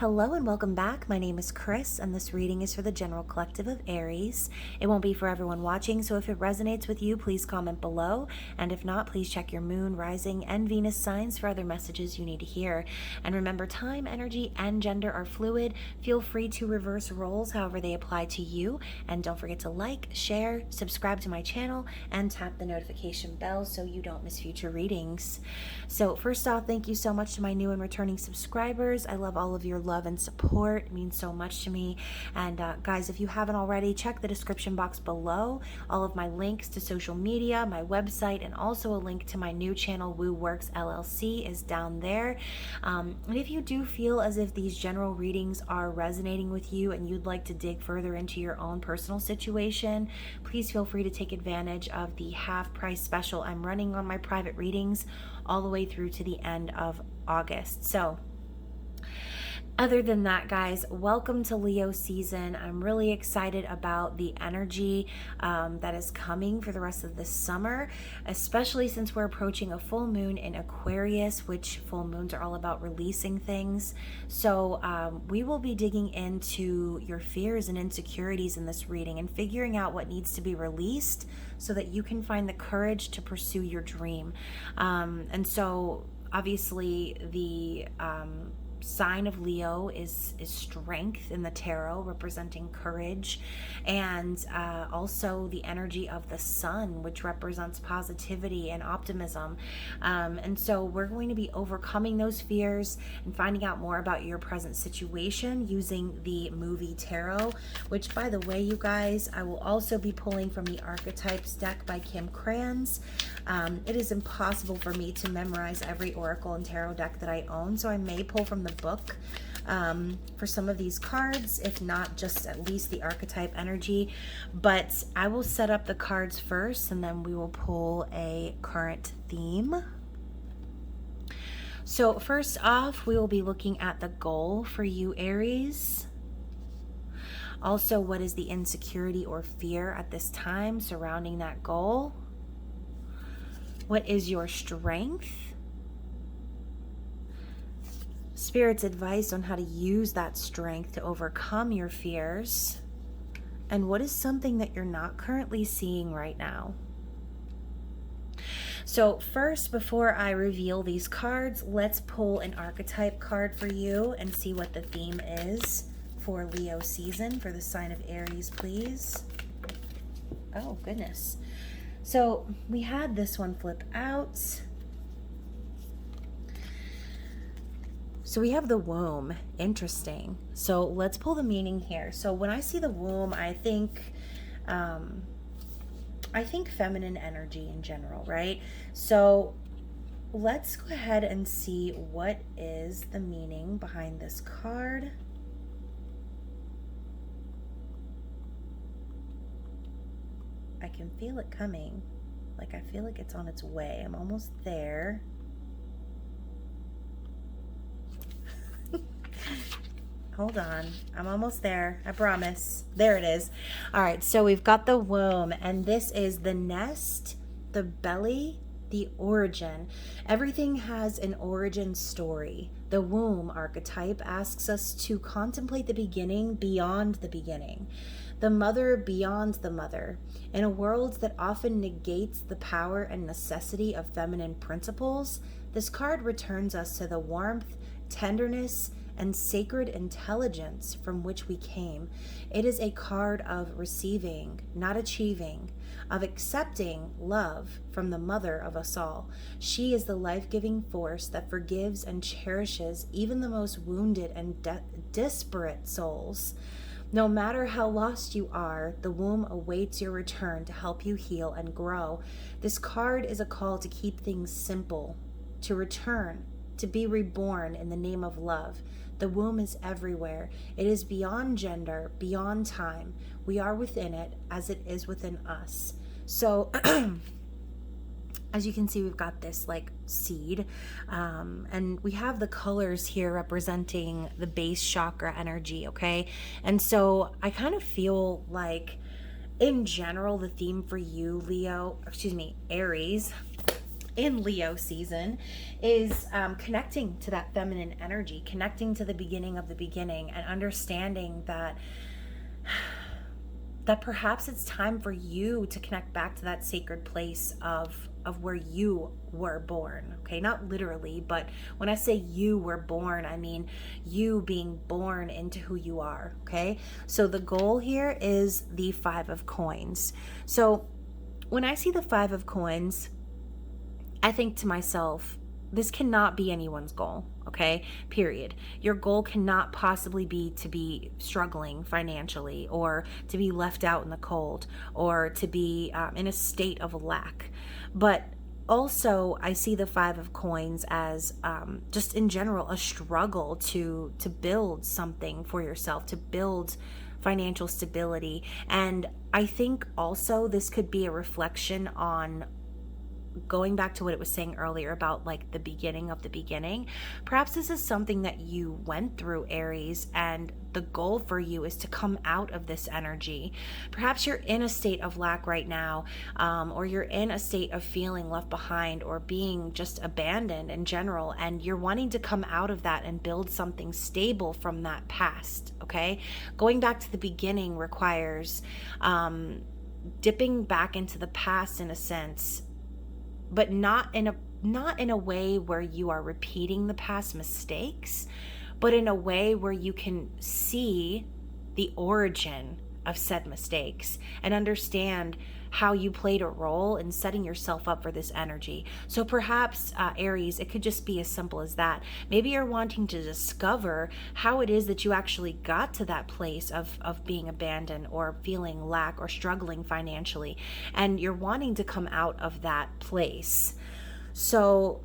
Hello and welcome back. My name is Chris, and this reading is for the general collective of Aries. It won't be for everyone watching, so if it resonates with you, please comment below. And if not, please check your moon, rising, and Venus signs for other messages you need to hear. And remember, time, energy, and gender are fluid. Feel free to reverse roles however they apply to you. And don't forget to like, share, subscribe to my channel, and tap the notification bell so you don't miss future readings. So first off, thank you so much to my new and returning subscribers. I love all of your love and support. It means so much to me. And guys, if you haven't already, check the description box below. All of my links to social media, my website, and also a link to my new channel, Woo Works LLC, is down there. And if you do feel as if these general readings are resonating with you and you'd like to dig further into your own personal situation, please feel free to take advantage of the half price special I'm running on my private readings all the way through to the end of August. So other than that, guys, welcome to Leo season. I'm really excited about the energy that is coming for the rest of this summer, especially since we're approaching a full moon in Aquarius, which full moons are all about releasing things. So we will be digging into your fears and insecurities in this reading and figuring out what needs to be released so that you can find the courage to pursue your dream. And so obviously the sign of Leo is strength in the tarot, representing courage, and also the energy of the sun, which represents positivity and optimism. And so we're going to be overcoming those fears and finding out more about your present situation using the movie tarot, which, by the way, you guys, I will also be pulling from the Archetypes deck by Kim Kranz. It is impossible for me to memorize every oracle and tarot deck that I own, so I may pull from the book for some of these cards, if not just at least the archetype energy. But I will set up the cards first, and then we will pull a current theme. So first off, we will be looking at the goal for you, Aries. Also, what is the insecurity or fear at this time surrounding that goal? What is your strength? Spirit's advice on how to use that strength to overcome your fears. And what is something that you're not currently seeing right now? So first, before I reveal these cards, let's pull an archetype card for you and see what the theme is for Leo season for the sign of Aries, please. Oh, goodness. So we had this one flip out. So we have the womb. Interesting. So let's pull the meaning here. So when I see the womb, I think feminine energy in general, right? So let's go ahead and see what is the meaning behind this card. I can feel it coming. Like, I feel like it's on its way. I'm almost there. Hold on. I'm almost there. I promise. There it is. All right. So we've got the womb, and this is the nest, the belly, the origin. Everything has an origin story. The womb archetype asks us to contemplate the beginning beyond the beginning, the mother beyond the mother. In a world that often negates the power and necessity of feminine principles, this card returns us to the warmth, tenderness, and sacred intelligence from which we came. It is a card of receiving, not achieving, of accepting love from the mother of us all. She is the life-giving force that forgives and cherishes even the most wounded and disparate souls. No matter how lost you are, the womb awaits your return to help you heal and grow. This card is a call to keep things simple, to return, to be reborn in the name of love. The womb is everywhere. It is beyond gender, beyond time. We are within it as it is within us. So as you can see, we've got this like seed, and we have the colors here representing the base chakra energy, okay? And so I kind of feel like in general, the theme for you, Aries, in Leo season is connecting to that feminine energy, connecting to the beginning of the beginning, and understanding that perhaps it's time for you to connect back to that sacred place of where you were born. Okay, not literally, but when I say you were born, I mean you being born into who you are. Okay, so the goal here is the 5 of coins. So when I see the 5 of coins, I think to myself, this cannot be anyone's goal, okay? Period. Your goal cannot possibly be to be struggling financially, or to be left out in the cold, or to be in a state of lack. But also, I see the 5 of coins as just in general a struggle to build something for yourself, to build financial stability. And I think also this could be a reflection on, going back to what it was saying earlier about like the beginning of the beginning. Perhaps this is something that you went through, Aries, and the goal for you is to come out of this energy. Perhaps you're in a state of lack right now, or you're in a state of feeling left behind or being just abandoned in general, and you're wanting to come out of that and build something stable from that past. Okay, going back to the beginning requires dipping back into the past in a sense, but not in a way where you are repeating the past mistakes, but in a way where you can see the origin of said mistakes and understand how you played a role in setting yourself up for this energy. So perhaps, Aries, it could just be as simple as that. Maybe you're wanting to discover how it is that you actually got to that place of being abandoned or feeling lack or struggling financially, and you're wanting to come out of that place. So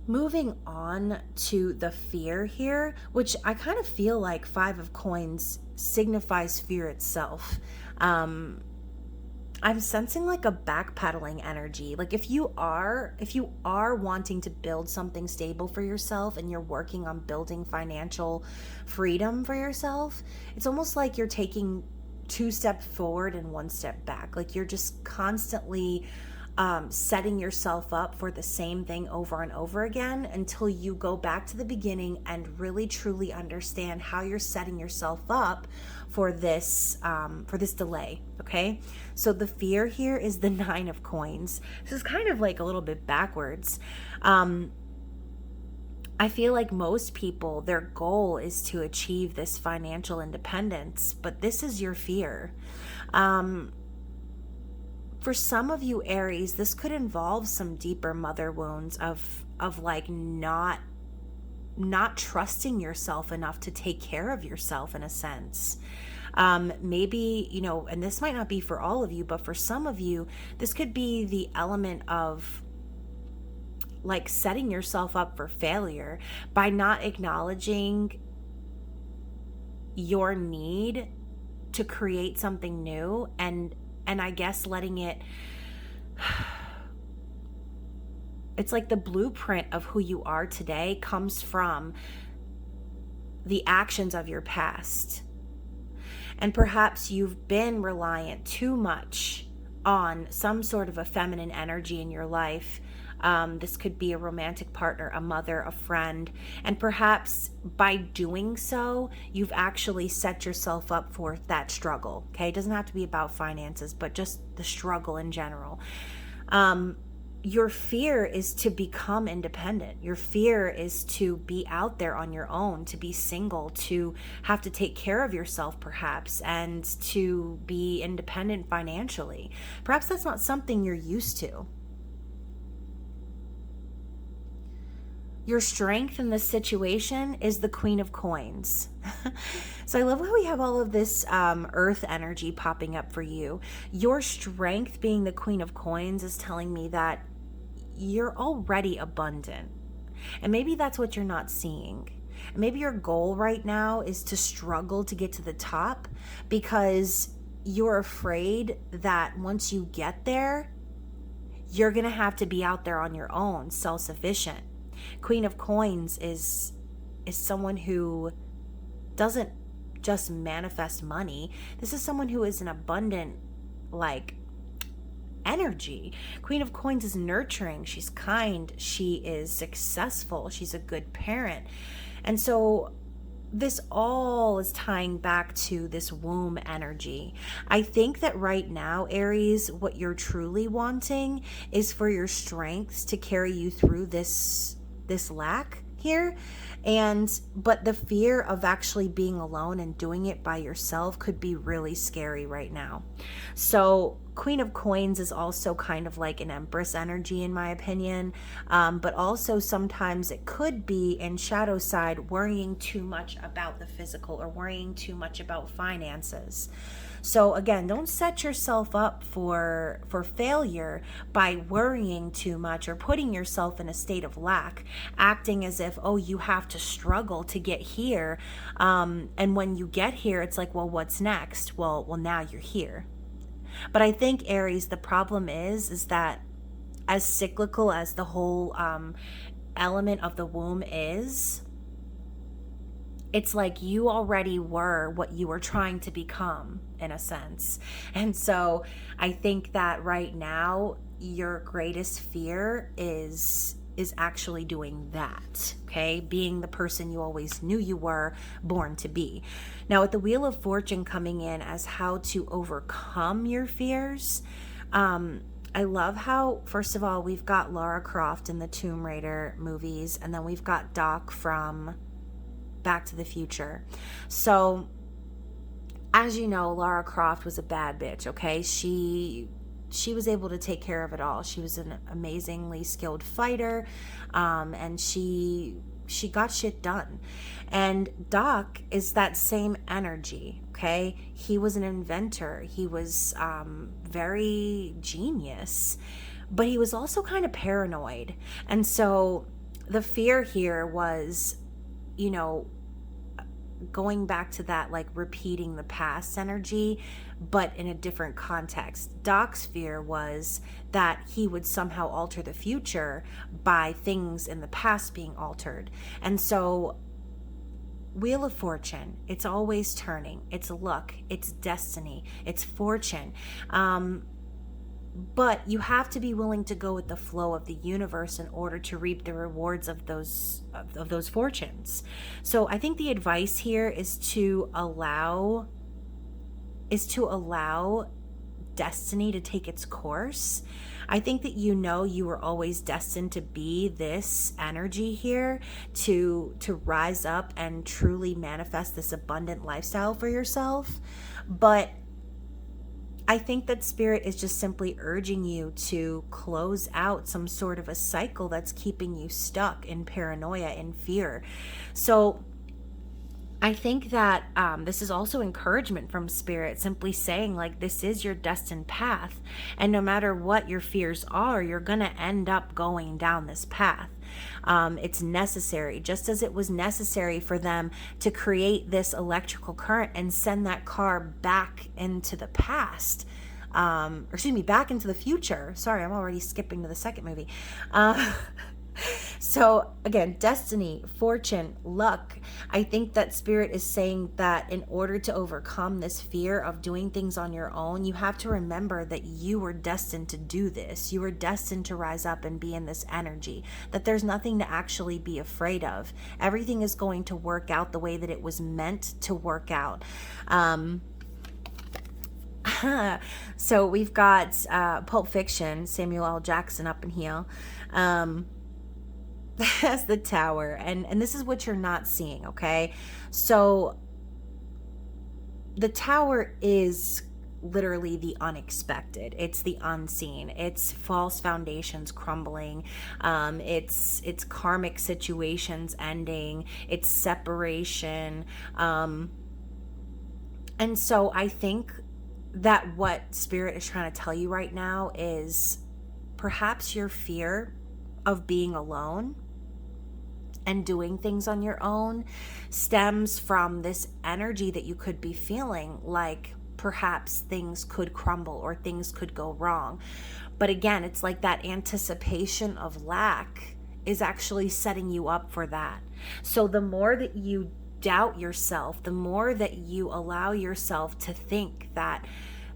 moving on to the fear here, which I kind of feel like 5 of coins signifies fear itself. I'm sensing like a backpedaling energy. Like if you are wanting to build something stable for yourself and you're working on building financial freedom for yourself, it's almost like you're taking 2 steps forward and 1 step back. Like you're just constantly setting yourself up for the same thing over and over again until you go back to the beginning and really truly understand how you're setting yourself up for this delay. Okay, so the fear here is the 9 of coins. This is kind of like a little bit backwards. I feel like most people, their goal is to achieve this financial independence, but this is your fear. For some of you, Aries, this could involve some deeper mother wounds of like not trusting yourself enough to take care of yourself in a sense. Maybe, and this might not be for all of you, but for some of you, this could be the element of like setting yourself up for failure by not acknowledging your need to create something new, and I guess letting it, it's like the blueprint of who you are today comes from the actions of your past. And perhaps you've been reliant too much on some sort of a feminine energy in your life. This could be a romantic partner, a mother, a friend. And perhaps by doing so, you've actually set yourself up for that struggle. Okay, it doesn't have to be about finances, but just the struggle in general. Your fear is to become independent. Your fear is to be out there on your own, to be single, to have to take care of yourself perhaps, and to be independent financially. Perhaps that's not something you're used to. Your strength in this situation is the Queen of Coins. So I love how we have all of this earth energy popping up for you. Your strength being the Queen of Coins is telling me that you're already abundant. And maybe that's what you're not seeing. Maybe your goal right now is to struggle to get to the top because you're afraid that once you get there, you're going to have to be out there on your own, self-sufficient. Queen of Coins is someone who doesn't just manifest money. This is someone who is an abundant, like, energy. Queen of Coins is nurturing. She's kind. She is successful. She's a good parent. And so this all is tying back to this womb energy. I think that right now, Aries, what you're truly wanting is for your strengths to carry you through this lack here. But the fear of actually being alone and doing it by yourself could be really scary right now. So Queen of Coins is also kind of like an Empress energy, in my opinion. But also sometimes it could be in shadow side, worrying too much about the physical or worrying too much about finances. So again, don't set yourself up for failure by worrying too much or putting yourself in a state of lack, acting as if, oh, you have to struggle to get here. And when you get here, it's like, well, what's next? Well, now you're here. But I think, Aries, the problem is that as cyclical as the whole element of the womb is, it's like you already were what you were trying to become, in a sense. And so I think that right now your greatest fear is actually doing that, okay? Being the person you always knew you were born to be. Now, with the Wheel of Fortune coming in as how to overcome your fears, I love how, first of all, we've got Lara Croft in the Tomb Raider movies, and then we've got Doc from Back to the Future. So, as you know, Lara Croft was a bad bitch, okay? She was able to take care of it all. She was an amazingly skilled fighter, and she got shit done. And Doc is that same energy, okay? He was an inventor. He was very genius, but he was also kind of paranoid. And so the fear here was, you know, going back to that, like repeating the past energy, but in a different context. Doc's fear was that he would somehow alter the future by things in the past being altered. And so Wheel of Fortune, it's always turning. It's luck, it's destiny, it's fortune. But you have to be willing to go with the flow of the universe in order to reap the rewards of those fortunes. So I think the advice here is to allow destiny to take its course. I think that you were always destined to be this energy here, to rise up and truly manifest this abundant lifestyle for yourself. But I think that Spirit is just simply urging you to close out some sort of a cycle that's keeping you stuck in paranoia and fear. So I think that this is also encouragement from Spirit, simply saying, like, this is your destined path. And no matter what your fears are, you're going to end up going down this path. It's necessary, just as it was necessary for them to create this electrical current and send that car back into the past. Back into the future. Sorry, I'm already skipping to the second movie. So again, destiny, fortune, luck. I think that Spirit is saying that in order to overcome this fear of doing things on your own, you have to remember that you were destined to do this. You were destined to rise up and be in this energy, that there's nothing to actually be afraid of. Everything is going to work out the way that it was meant to work out. So we've got Pulp Fiction, Samuel L. Jackson up in here. As the Tower, and this is what you're not seeing, okay? So the Tower is literally the unexpected. It's the unseen. It's false foundations crumbling. It's karmic situations ending. It's separation. And so I think that what Spirit is trying to tell you right now is perhaps your fear of being alone and doing things on your own stems from this energy that you could be feeling, like perhaps things could crumble or things could go wrong. But again, it's like that anticipation of lack is actually setting you up for that. So the more that you doubt yourself, the more that you allow yourself to think that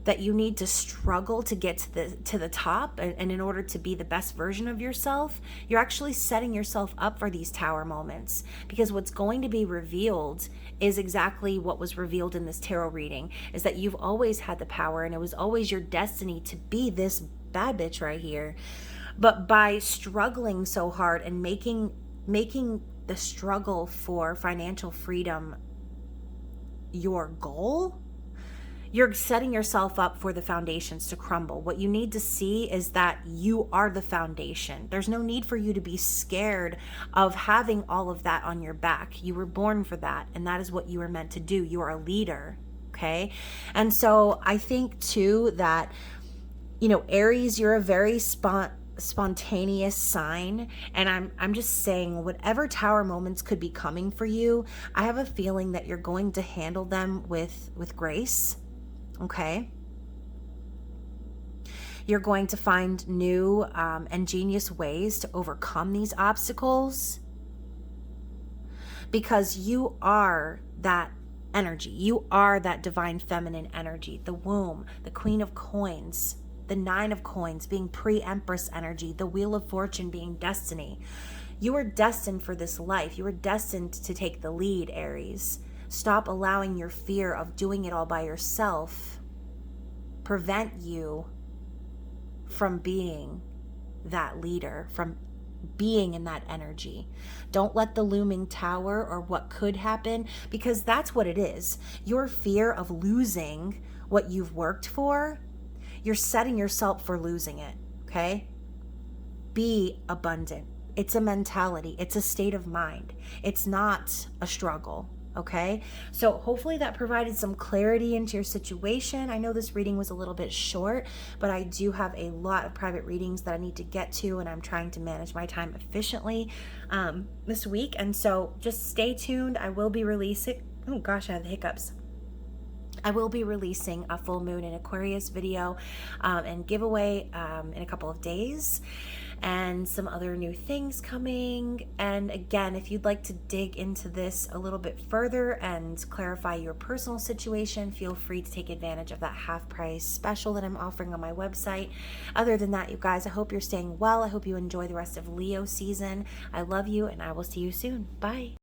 that you need to struggle to get to the top, and in order to be the best version of yourself, you're actually setting yourself up for these tower moments, because what's going to be revealed is exactly what was revealed in this tarot reading, is that you've always had the power, and it was always your destiny to be this bad bitch right here. But by struggling so hard and making the struggle for financial freedom your goal, you're setting yourself up for the foundations to crumble. What you need to see is that you are the foundation. There's no need for you to be scared of having all of that on your back. You were born for that, and that is what you were meant to do. You are a leader, okay? And so I think too that, Aries, you're a very spontaneous sign, and I'm just saying, whatever tower moments could be coming for you, I have a feeling that you're going to handle them with grace. Okay, you're going to find new ingenious ways to overcome these obstacles, because you are that energy. You are that divine feminine energy, the womb, the Queen of Coins, the Nine of Coins being pre-Empress energy, the Wheel of Fortune being destiny. You are destined for this life. You are destined to take the lead, Aries. Stop allowing your fear of doing it all by yourself prevent you from being that leader, from being in that energy. Don't let the looming tower or what could happen, because that's what it is. Your fear of losing what you've worked for, you're setting yourself for losing it, okay? Be abundant. It's a mentality. It's a state of mind. It's not a struggle. Okay, so hopefully that provided some clarity into your situation. I know this reading was a little bit short, but I do have a lot of private readings that I need to get to, and I'm trying to manage my time efficiently this week. And so just stay tuned. I will be releasing, oh gosh, I have the hiccups. I will be releasing a full moon in Aquarius video and giveaway in a couple of days, and some other new things coming. And again, if you'd like to dig into this a little bit further and clarify your personal situation, feel free to take advantage of that half price special that I'm offering on my website. Other than that, you guys, I hope you're staying well. I hope you enjoy the rest of Leo season. I love you, and I will see you soon. Bye.